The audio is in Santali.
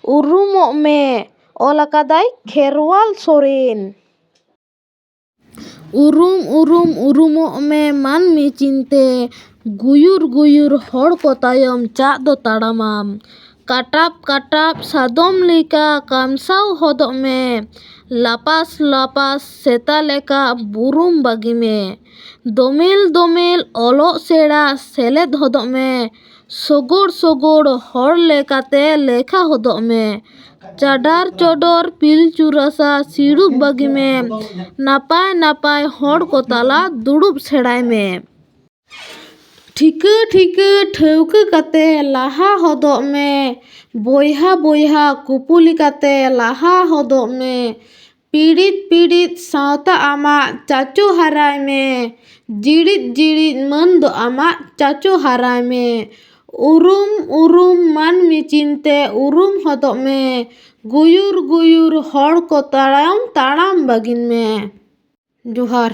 ᱩᱨᱩᱢᱚᱜ ᱢᱮ᱾ ᱚᱞ ᱟᱠᱟᱫᱟᱭ ᱠᱷᱮᱨᱣᱟᱞ ᱥᱚᱨᱮᱱ᱾ ᱩᱨᱩᱢᱚᱜ ᱢᱮ ᱢᱟᱹᱱᱢᱤ ᱪᱤᱱᱛᱮ ᱜᱩᱭᱩᱨ ᱦᱚᱲ ᱠᱚ ᱛᱟᱭᱚᱢ ᱪᱟᱜ ᱫᱚ ᱛᱟᱲᱟᱢᱟᱢ᱾ ᱠᱟᱴᱟᱵ ᱥᱟᱫᱚᱢ ᱞᱮᱠᱟ ᱠᱟᱢᱥᱟᱣ ᱦᱚᱫᱚᱜ ᱢᱮ᱾ ᱞᱟᱯᱟᱥ ᱥᱮᱛᱟ ᱞᱮᱠᱟ ᱵᱩᱨᱩᱢ ᱵᱟᱹᱜᱤ ᱢᱮ᱾ ᱫᱚᱢᱮᱞ ᱚᱞᱚᱜ ᱥᱮᱬᱟ ᱥᱮᱞᱮᱫ ᱦᱚᱫᱚᱜ ᱢᱮ᱾ ᱥᱚᱜᱚᱲ ᱦᱚᱲ ᱞᱮᱠᱟᱛᱮ ᱞᱮᱠᱷᱟ ᱦᱚᱫᱚᱜ ᱢᱮ᱾ ᱪᱚᱰᱚᱨ ᱯᱤᱞᱪᱩ ᱨᱟᱥᱟ ᱥᱤᱲᱩᱵ ᱵᱟᱹᱜᱤ ᱢᱮ᱾ ᱱᱟᱯᱟᱭ ᱦᱚᱲ ko ᱛᱟᱞᱟ ᱫᱩᱲᱩᱵ ᱥᱮᱬᱟᱭ ᱢᱮ᱾ ᱴᱷᱤᱠᱟᱹ ᱴᱷᱟᱹᱣᱠᱟᱹ ᱠᱟᱛᱮ ᱞᱟᱦᱟ ᱦᱚᱫᱚᱜ ᱢᱮ᱾ ᱵᱚᱭᱦᱟ ᱠᱩᱯᱩᱞᱤ ᱠᱟᱛᱮ ᱞᱟᱦᱟ ᱦᱚᱫᱚᱜ ᱢᱮ᱾ ᱯᱤᱲᱤᱛ ᱥᱟᱶᱛᱟ ᱟᱢᱟᱜ ᱪᱟᱪᱳ ᱦᱟᱨᱟᱭ ᱢᱮ᱾ ᱡᱤᱲᱤᱫ ᱢᱟᱹᱱ ᱫᱚ ᱟᱢᱟᱜ ᱪᱟᱪᱳ ᱦᱟᱨᱟᱭ ᱢᱮ᱾ ᱩᱨᱩᱢ ᱢᱟᱹᱱᱢᱤ ᱪᱤᱱᱛᱮ ᱩᱨᱩᱢ ᱦᱚᱫᱚᱜ ᱢᱮ᱾ ᱜᱩᱭᱩᱨ ᱦᱚᱲ ko ᱛᱟᱲᱟᱢ ᱵᱟᱹᱜᱤᱱ ᱢᱮ᱾ ᱡᱚᱦᱟᱨ।